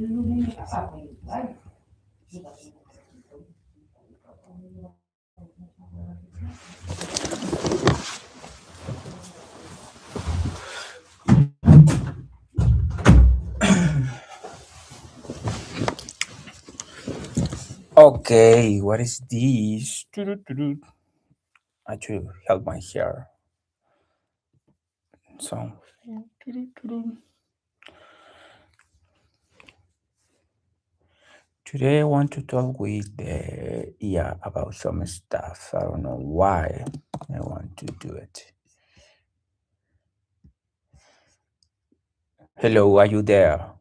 Okay, what is this? I should help my hair. So today I want to talk with yeah about some stuff. I don't know why I want to do it. Hello, are you there?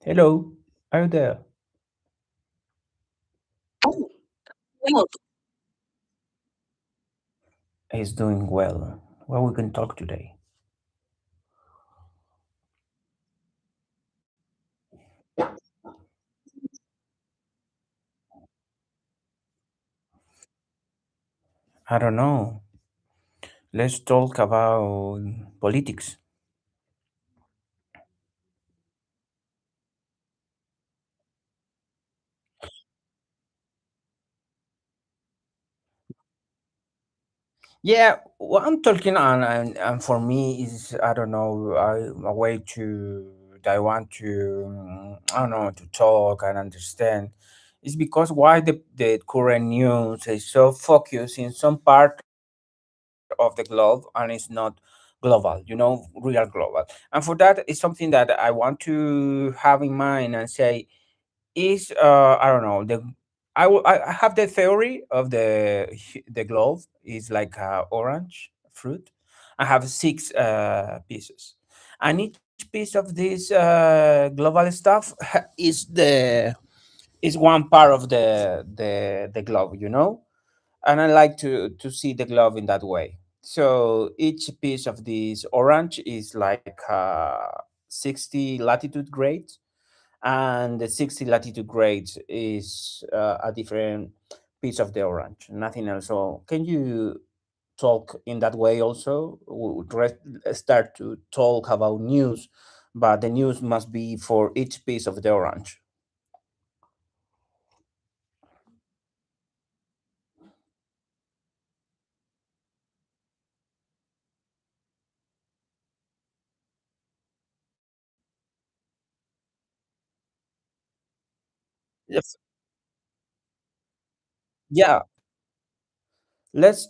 Hello, are you there? Well, He's doing well. Well, we can talk today. I don't know. Let's talk about politics. Yeah, what I'm talking on, and for me is I don't know a way to that I want to I don't know to talk and understand is because why the current news is so focused in some part of the globe and it's not global, real global. And for that, it's something that I want to have in mind and say is I don't know the I have the theory of the globe is like a orange fruit. I have six pieces, and each piece of this global stuff is one part of the globe, and I like to see the globe in that way. So each piece of this orange is like 60 latitude grades, and the 60 latitude grades is a different piece of the orange, nothing else. So can you talk in that way also? Start to talk about news, but the news must be for each piece of the orange. Yes. Yeah, let's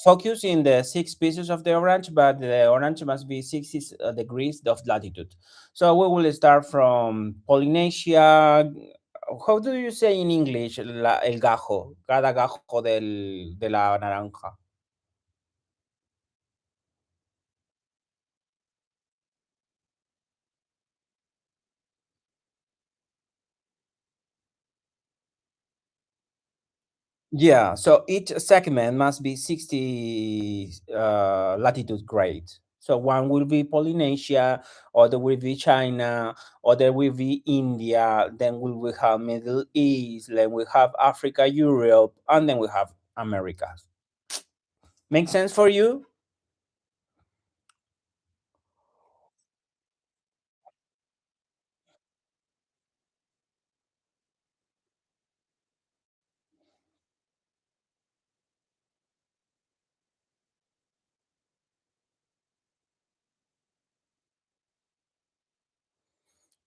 focus in the six pieces of the orange, but the orange must be 60 degrees of latitude. So we will start from Polynesia. How do you say in English el gajo? Cada gajo de la naranja. Yeah, so each segment must be 60 latitude grade. So one will be Polynesia, other will be China, other will be India, then we will have Middle East, then we have Africa, Europe, and then we have America. Make sense for you?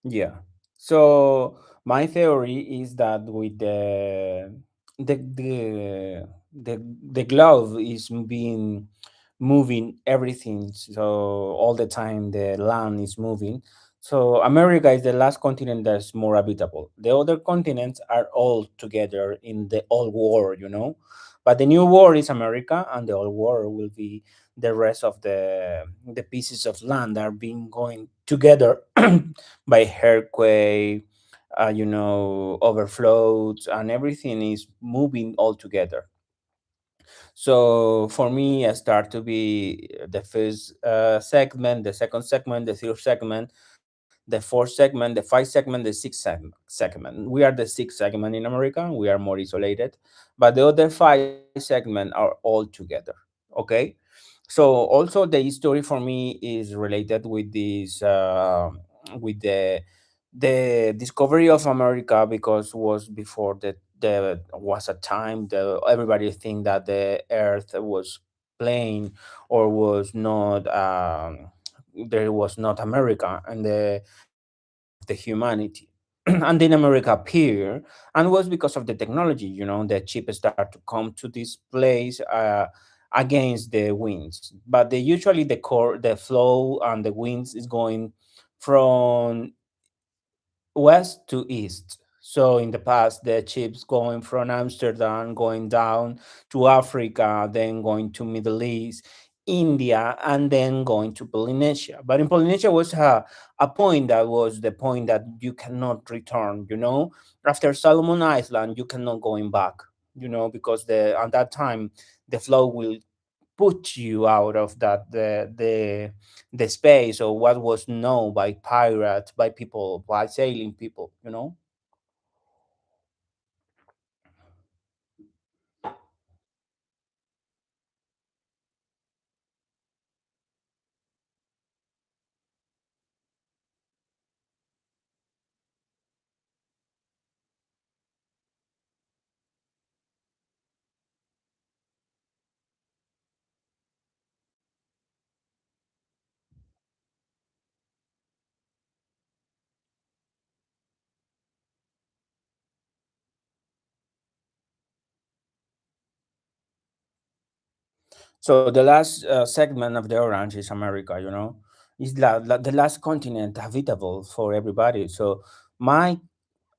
Yeah. So my theory is that with the the the glove is being moving everything, so all the time the land is moving. So America is the last continent that's more habitable. The other continents are all together in the old world, but the new world is America, and the old world will be the rest of the pieces of land that are being going together by earthquake, overflows, and everything is moving all together. So for me, I start to be the first segment, the second segment, the third segment. the fourth segment, the fifth segment, the segment. We are the sixth segment in America. We are more isolated, but the other five segments are all together. Okay, so also the history for me is related with this with the discovery of America, because was before the was a time that everybody think that the Earth was plain or was not there was not America and the beginning of the humanity. And then America appeared, and was because of the technology. The ship start to come to this place against the winds, but usually the flow and the winds is going from west to east. So in the past, the ships going from Amsterdam, going down to Africa, then going to Middle East, India, and then going to Polynesia. But in Polynesia was a point that was the point that you cannot return. After Solomon Island, you cannot going back. Because the at that time the flow will put you out of that the space or what was known by pirates, by people, by sailing people. So the last segment of the orange is America. Is the last continent habitable for everybody. So my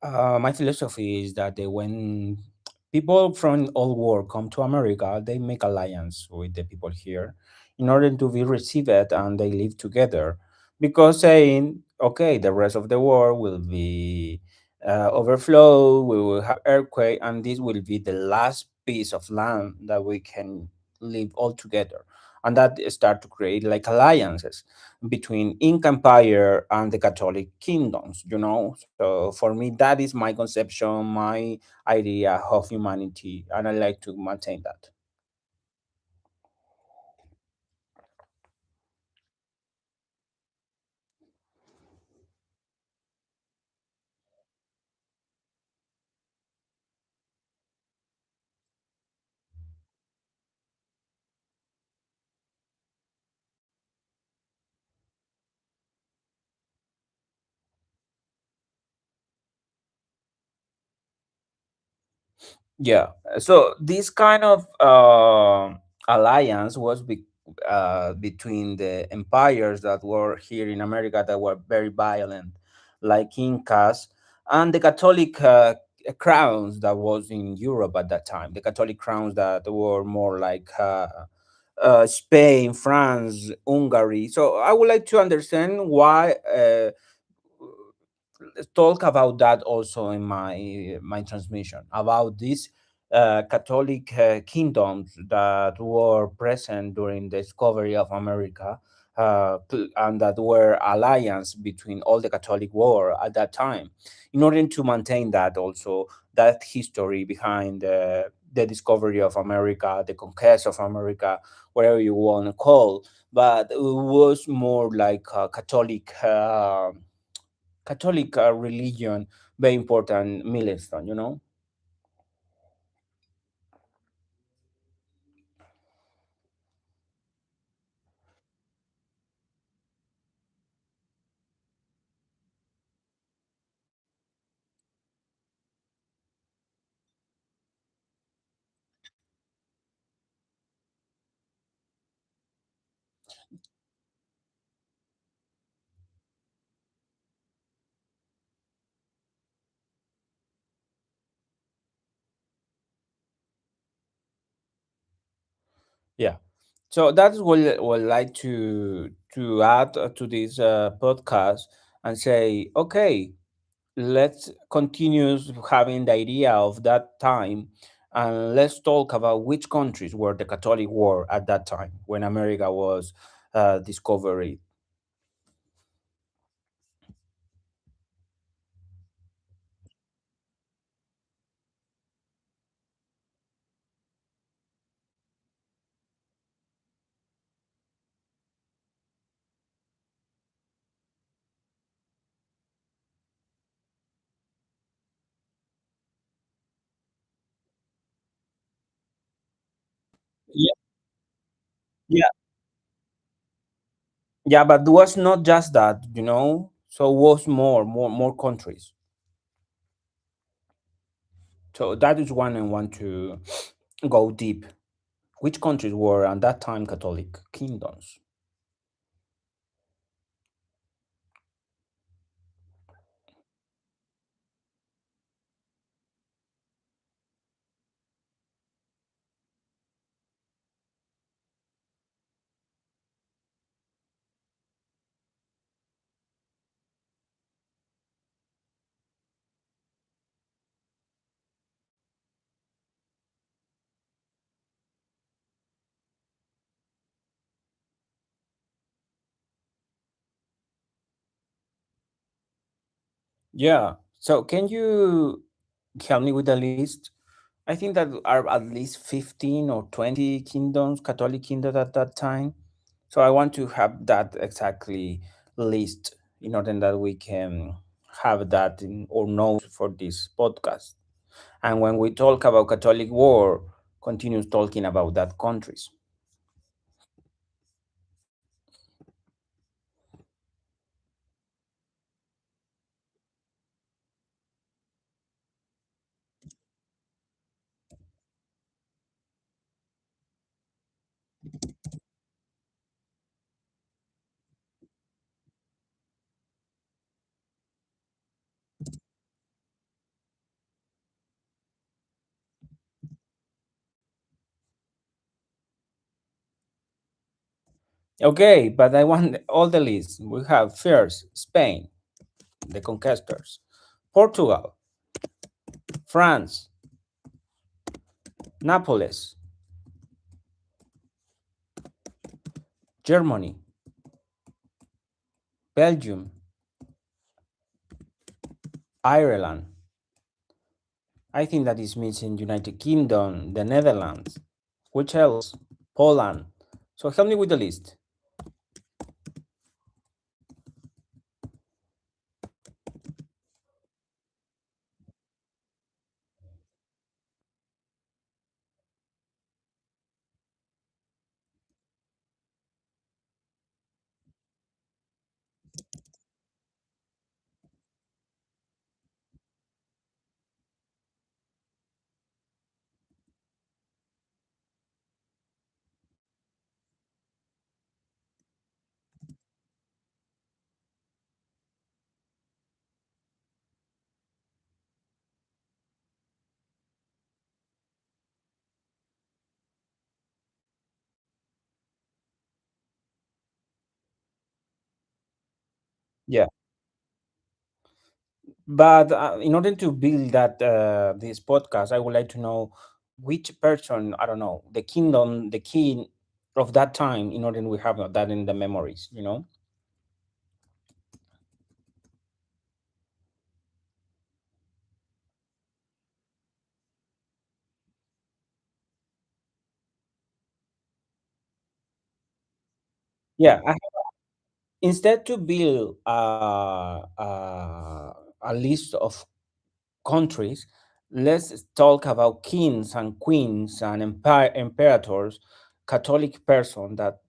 my philosophy is that when people from all world come to America, they make alliance with the people here in order to be received, and they live together. Because saying, okay, the rest of the world will be overflow, we will have earthquake, and this will be the last piece of land that we can live all together. And that start to create like alliances between Inca Empire and the Catholic kingdoms. So for me, that is my conception, my idea of humanity, and I like to maintain that. Yeah. So this kind of alliance was between the empires that were here in America that were very violent, like Incas, and the Catholic crowns that was in Europe at that time. The Catholic crowns that were more like Spain, France, Hungary. So I would like to understand why. Let's talk about that also in my transmission about these Catholic kingdoms that were present during the discovery of America, and that were alliance between all the Catholic world at that time, in order to maintain that also that history behind the discovery of America, the conquest of America, whatever you want to call, but it was more like a Catholic religion, very important milestone. Yeah. So that's what I like to add to this podcast and say, okay, let's continue having the idea of that time, and let's talk about which countries were the Catholic war at that time when America was discovered. Yeah, yeah, but it was not just that, you know. So it was more countries. So that is one I want to go deep. Which countries were at that time Catholic kingdoms? Yeah. So can you help me with the list? I think that are at least 15 or 20 kingdoms, Catholic kingdoms at that time. So I want to have that exactly list in order that we can have that in our notes for this podcast. And when we talk about Catholic war, continues talking about that countries. Okay, but I want all the list. We have first Spain, the conquistors, Portugal, France, Naples, Germany, Belgium, Ireland. I think that is missing United Kingdom, the Netherlands. Which else? Poland. So help me with the list. Yeah. But in order to build that this podcast, I would like to know which person, I don't know, the kingdom, the king of that time, in order we have that in the memories, you know? Yeah. Instead to build a list of countries, let's talk about kings and queens and emperators, Catholic person that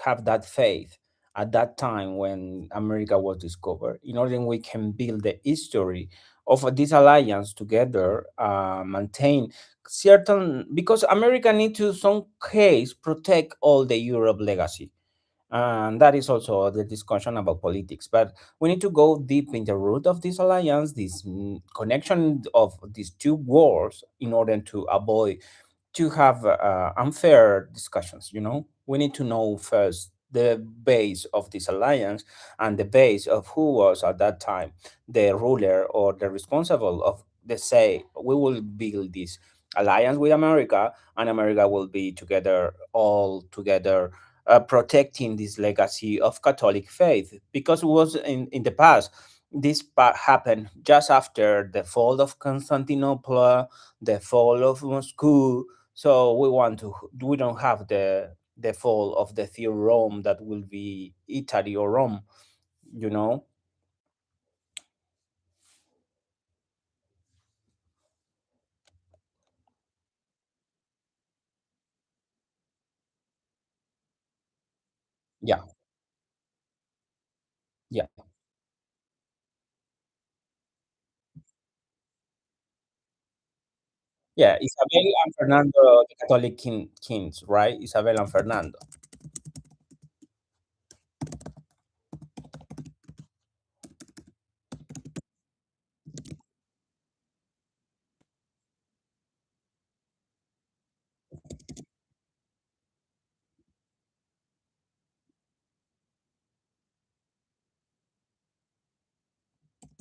have that faith at that time when America was discovered. In order we can build the history of this alliance together, maintain certain because America need to some case protect all the Europe legacy, and that is also the discussion about politics. But we need to go deep in the root of this alliance, this connection of these two wars, in order to avoid to have unfair discussions. You know, we need to know first the base of this alliance and the base of who was at that time the ruler or the responsible of the say we will build this alliance with America, and America will be together all together, protecting this legacy of Catholic faith, because it was in the past. This happened just after the fall of Constantinople, the fall of Moscow. So we don't have the fall of the third Rome that will be Italy or Rome, you know. Yeah, yeah, yeah. Isabel and Fernando, the Catholic kings, right? Isabel and Fernando.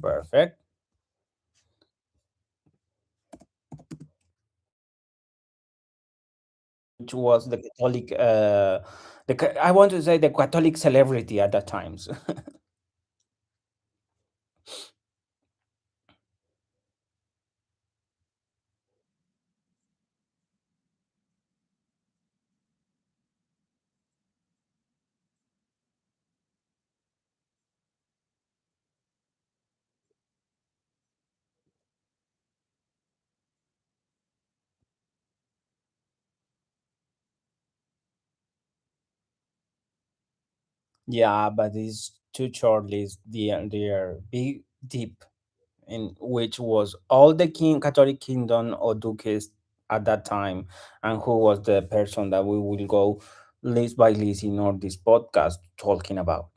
Perfect. Which was the Catholic, I want to say the Catholic celebrity at that times. Yeah, but these two shortlists, they are big, deep, in which was all the Catholic kingdom or duques at that time, and who was the person that we will go list by list in all this podcast talking about.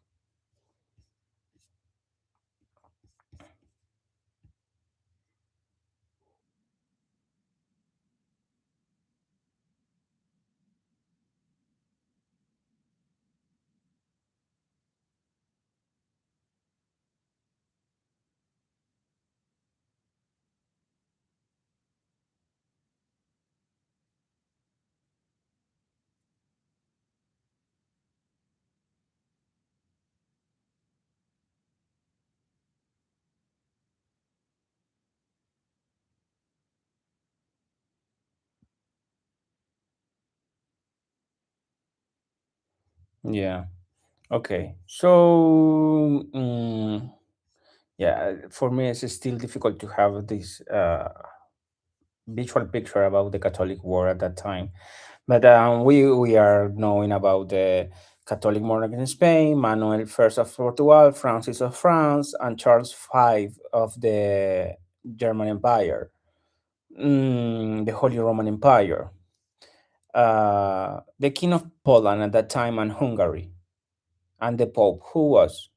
Yeah. Okay. So, yeah, for me, it's still difficult to have this visual picture about the Catholic war at that time. But we are knowing about the Catholic monarch in Spain, Manuel I of Portugal, Francis of France, and Charles V of the German Empire, the Holy Roman Empire, the King of Poland at that time, and Hungary, and the Pope, who was.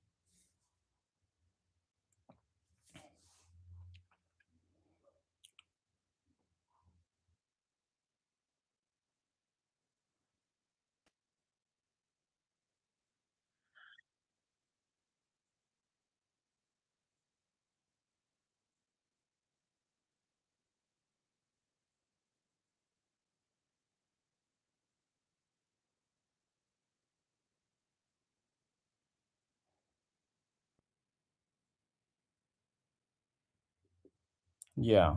Yeah.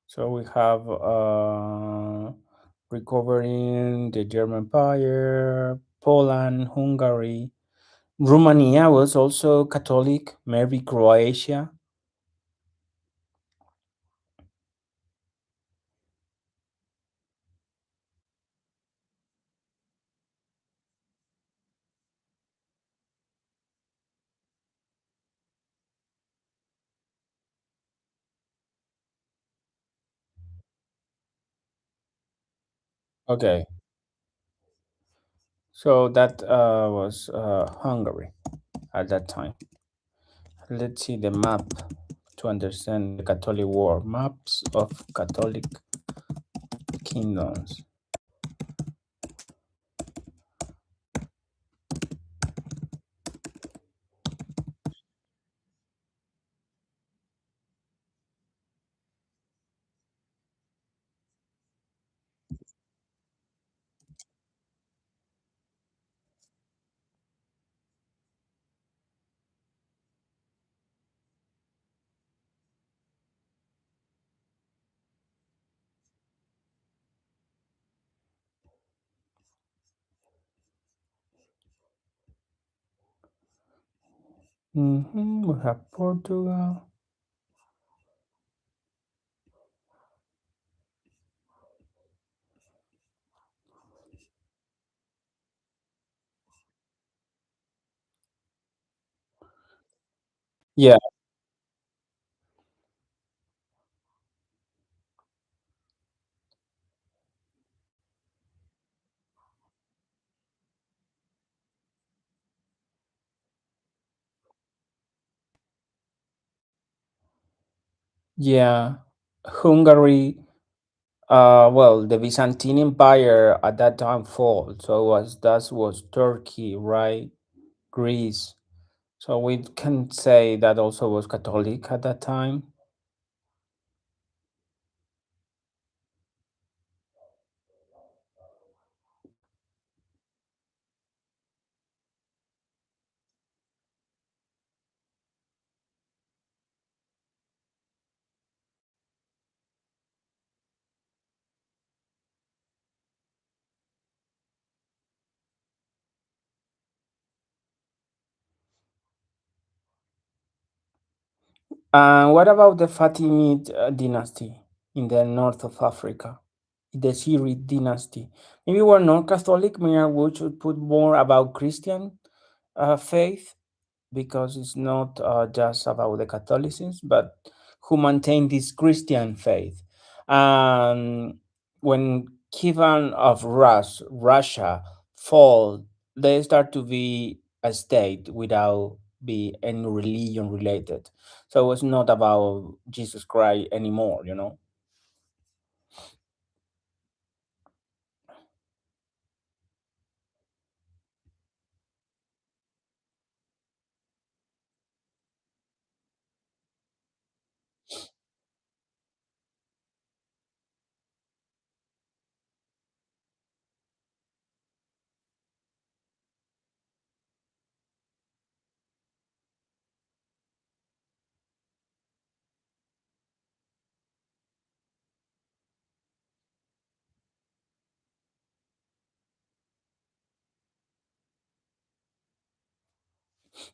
So we have recovering the German Empire, Poland, Hungary. Romania was also Catholic, maybe Croatia. Okay, so that was Hungary at that time. Let's see the map to understand the Catholic War. Maps of Catholic kingdoms. We have Portugal. Yeah, yeah. Hungary, well, the Byzantine Empire at that time fall. So that was Turkey, right? Greece. So we can say that also was Catholic at that time. And what about the Fatimid dynasty in the north of Africa? The Zirid dynasty. Maybe we're not Catholic. Maybe we should put more about Christian faith, because it's not just about the Catholicism, but who maintain this Christian faith. And when Kievan of Russia fall, they start to be a state without be any religion related. So it's not about Jesus Christ anymore.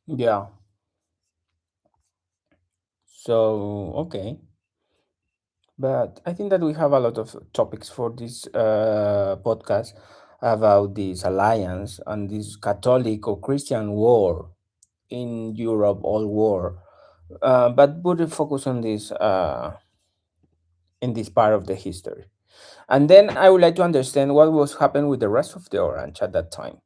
Yeah. So okay. But I think that we have a lot of topics for this podcast about this alliance and this Catholic or Christian war in Europe, all war. But would focus on this in this part of the history. And then I would like to understand what was happening with the rest of the Orange at that time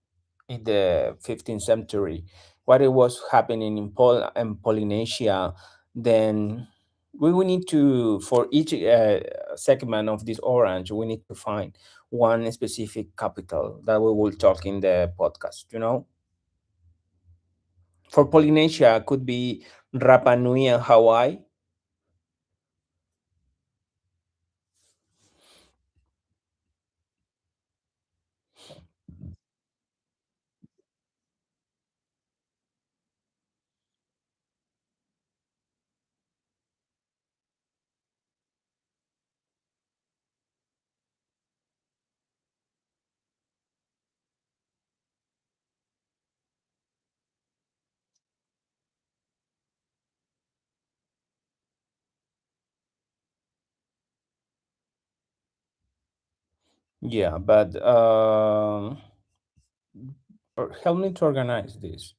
in the 15th century, what it was happening in Polynesia. Then we will need to, for each segment of this Orange, we need to find one specific capital that we will talk in the podcast. For Polynesia, could be Rapa Nui and Hawaii. Yeah, but help me to organize this.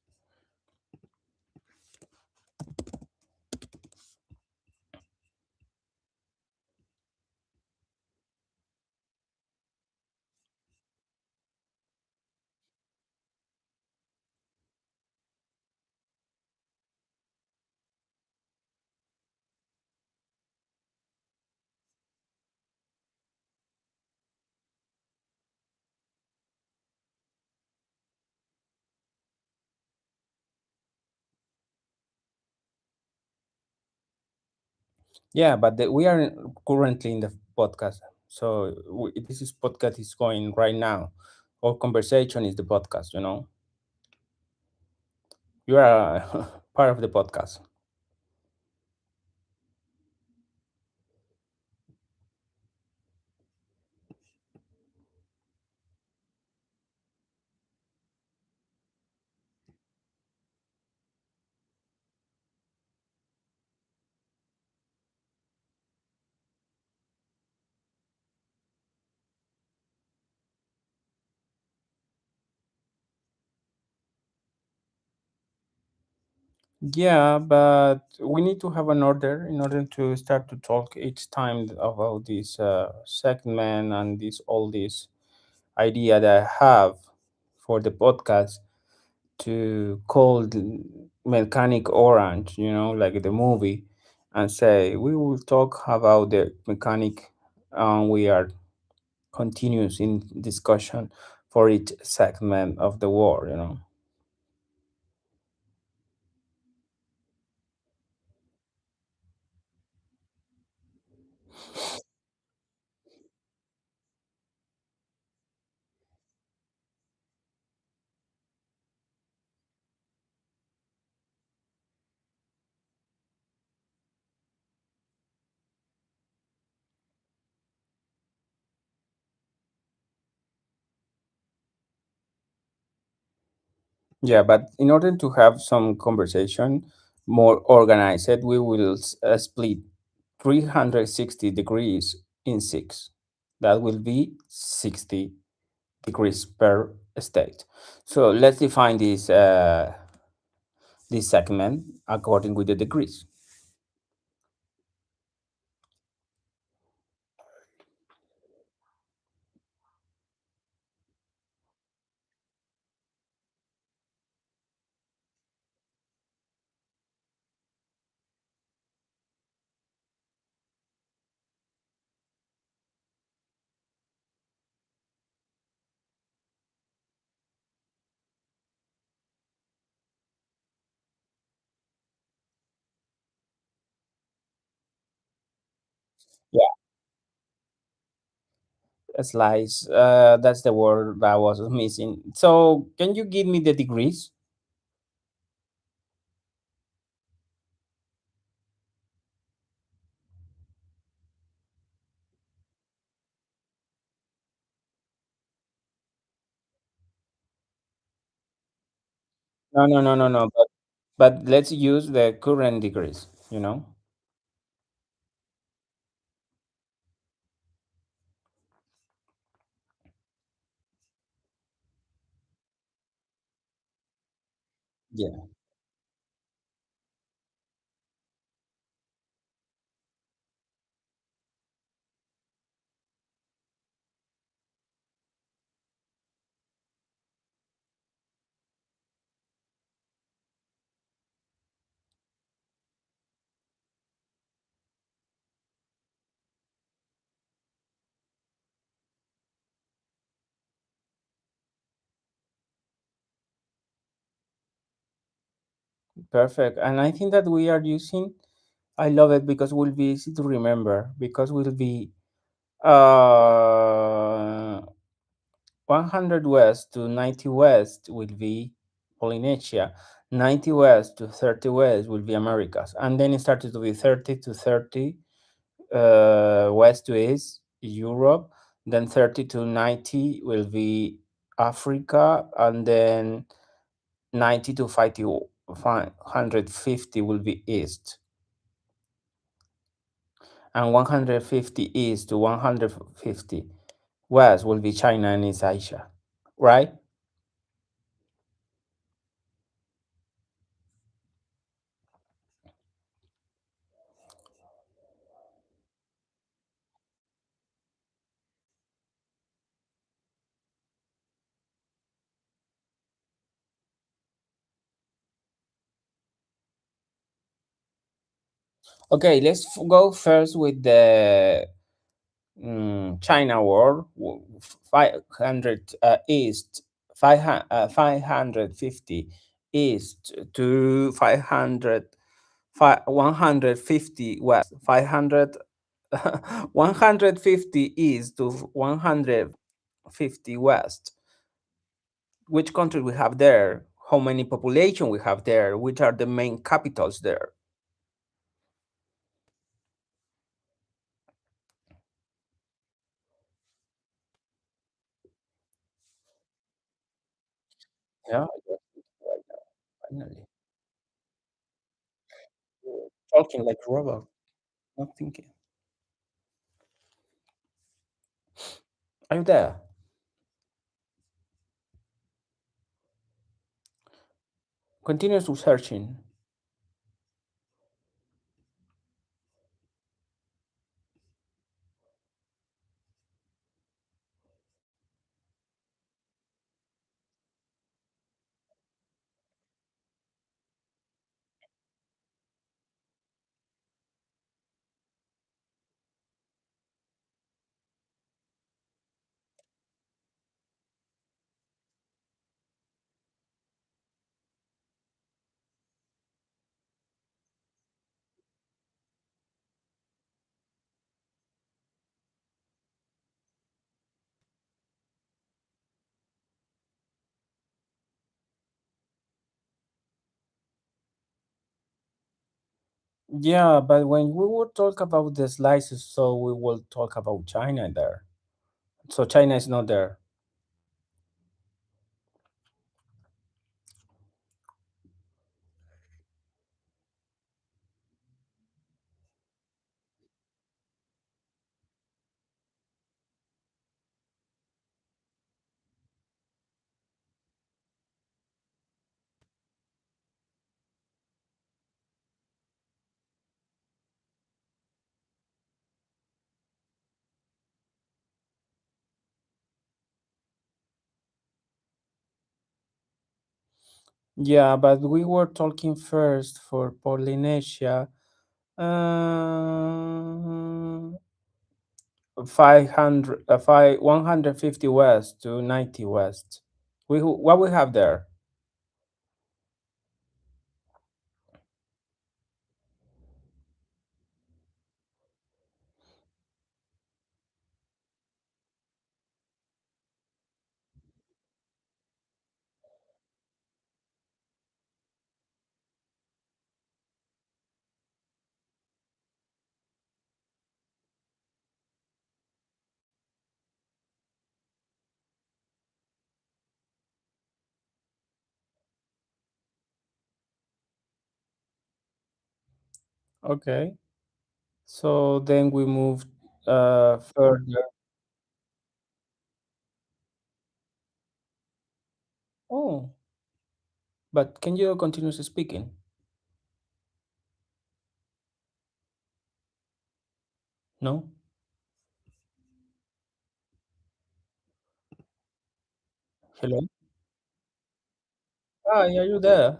Yeah, but we are currently in the podcast, so this is podcast is going right now. Our conversation is the podcast. You are part of the podcast. Yeah, but we need to have an order in order to start to talk each time about this segment and this all this idea that I have for the podcast to call the Mechanic Orange, like the movie, and say we will talk about the mechanic, and we are continuous in discussion for each segment of the war. Yeah, but in order to have some conversation more organized, we will split 360 degrees in six. That will be 60 degrees per state. So let's define this segment according with the degrees. Yeah, slice. That's the word that was missing. So can you give me the degrees? No, no, no, no, no. But let's use the current degrees. Yeah. Perfect. And I think that we are using, I love it because will be easy to remember because will be uh 100 west to 90 west will be Polynesia. 90 west to 30 west will be Americas. And then it started to be 30 to 30 west to east Europe. Then 30 to 90 will be Africa. And then 90 to 150 will be east. And 150 east to 150 west will be China and East Asia, right? Okay, let's go first with the China war, 500 east, 550 east to 150 west, 500 150 east to 150 west. Which country we have there? How many population we have there? Which are the main capitals there? Yeah, I got it right now, finally. Talking like robot, not thinking. Are you there? Continue to searching. Yeah, but when we will talk about the slices, so we will talk about China there. So China is not there. Yeah, but we were talking first for Polynesia. 500, 150 west to 90 west. What we have there? Okay. So then we moved further. Oh, but can you continue speaking? No? Hello? Ah, yeah, you there?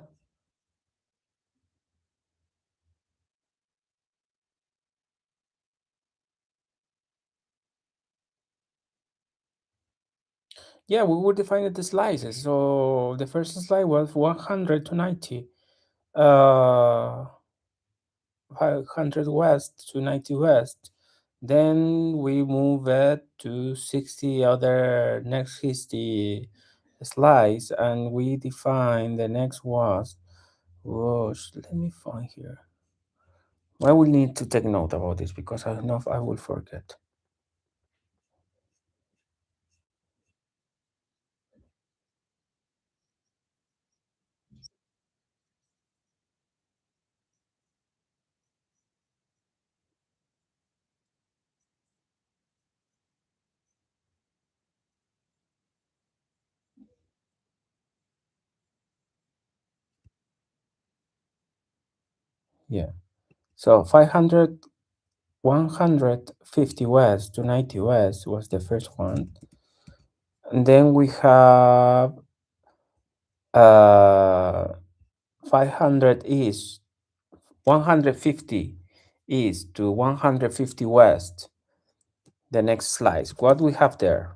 Yeah, we were defining the slices. So the first slide was 100 to 90. 500 west to 90 west. Then we move it to 60 other next 60 slides, and we define the next was. Whoa, let me find here. I will need to take note about this because I know I will forget. Yeah. So 500, 150 west to 90 west was the first one. And then we have uh 500 east, 150 east to 150 west. The next slide. What we have there?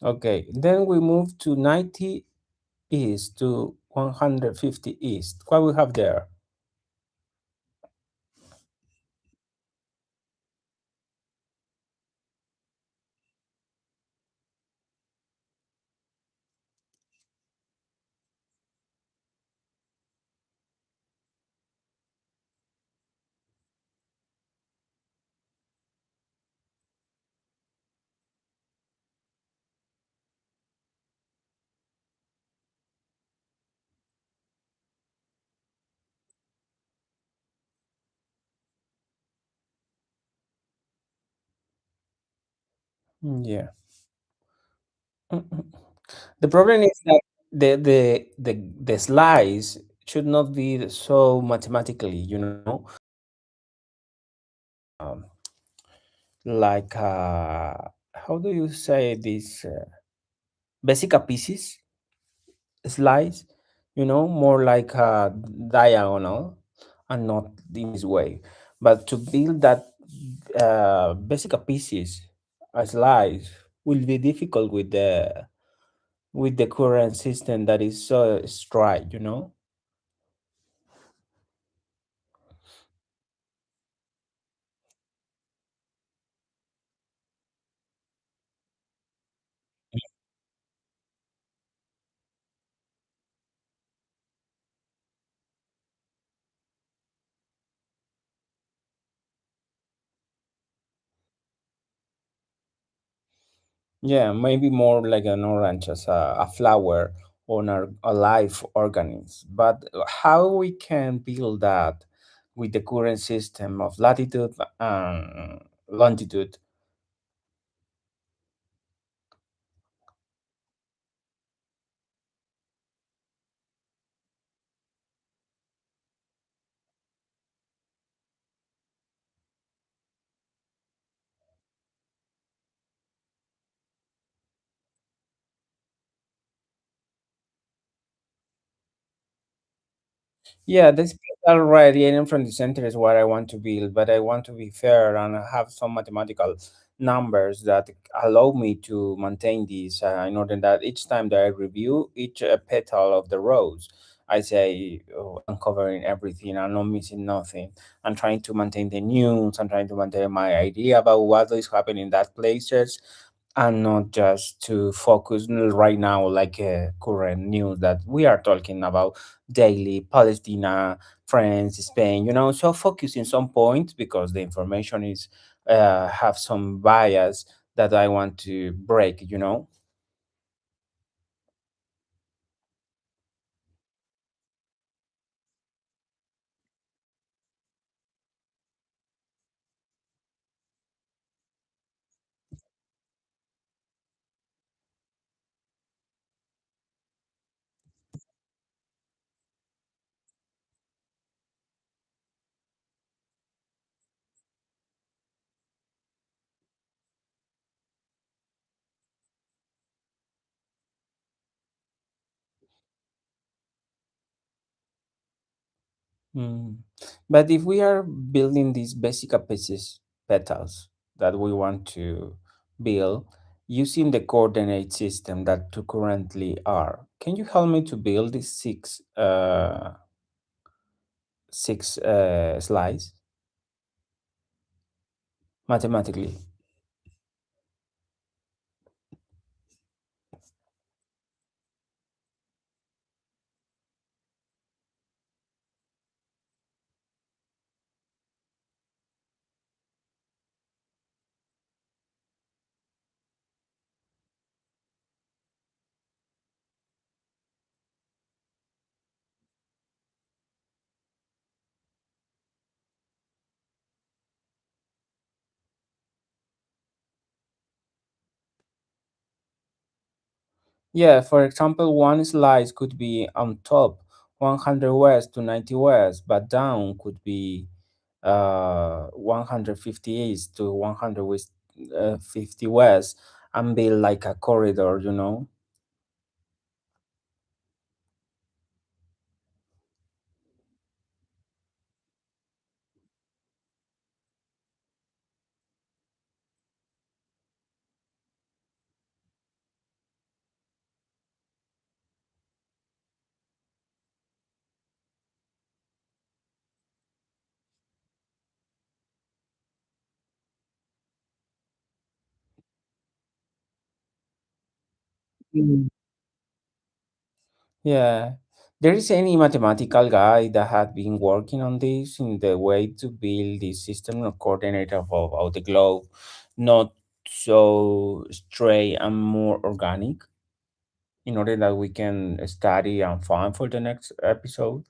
Okay, then we move to 90 east to 150 east. What we have there? Yeah. Mm-mm. The problem is that the slice should not be so mathematically, um, like how do you say this? basic pieces slice, more like a diagonal and not in this way. But to build that basic pieces, a slice, will be difficult with the current system that is so straight. Yeah, maybe more like an orange as a flower on a live organism. But how we can build that with the current system of latitude and longitude? Yeah, this spatial radiating from the center is what I want to build, but I want to be fair and have some mathematical numbers that allow me to maintain this in order that each time that I review each petal of the rose, I say, oh, I'm covering everything, I'm not missing nothing. I'm trying to maintain the news, I'm trying to maintain my idea about what is happening in that places, and not just to focus right now like current news that we are talking about daily, Palestina, France, Spain, so focus in some points because the information is have some bias that I want to break. Mm. But if we are building these basic pieces, petals that we want to build using the coordinate system that two currently are, can you help me to build these six slides mathematically? Yeah, for example, one slice could be on top 100 west to 90 west, but down could be 150 east to 100 west, 50 west, and build like a corridor. Mm. Yeah. There is any mathematical guy that had been working on this in the way to build this system of coordinator of the globe, not so straight and more organic, in order that we can study and find for the next episode.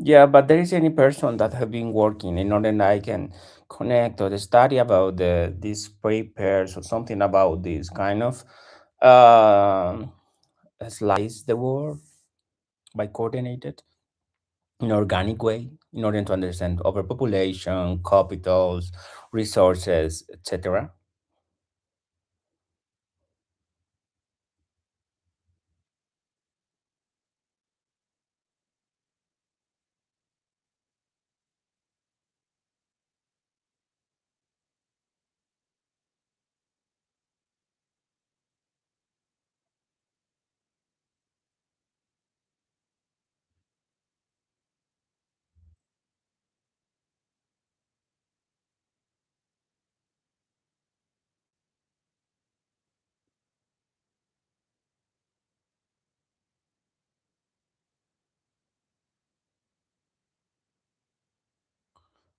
Yeah, but there is any person that have been working in order that I can connect or study about these papers or something about this kind of um slice the world by coordinated in organic way in order to understand overpopulation, capitals, resources, etc.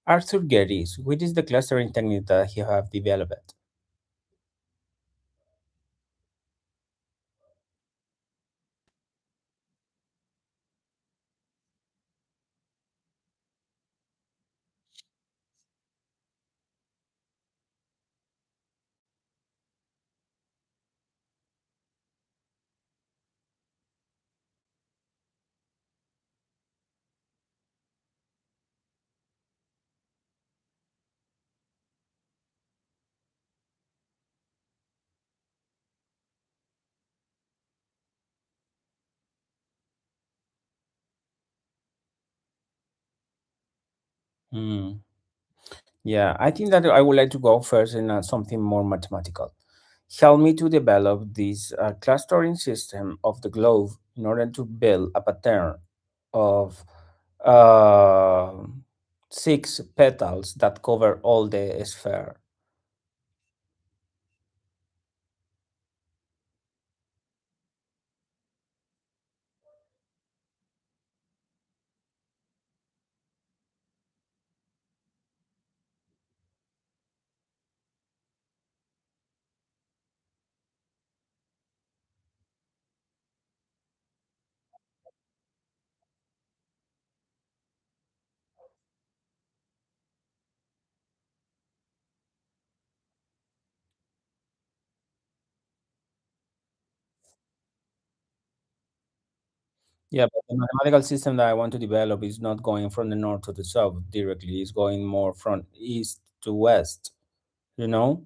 Arthur Geddes, which is the clustering technique that he have developed. Hmm. Yeah, I think that I would like to go first in something more mathematical. Help me to develop this clustering system of the globe in order to build a pattern of uh, six petals that cover all the sphere. Yeah, but the mathematical system that I want to develop is not going from the north to the south directly. It's going more from east to west, you know?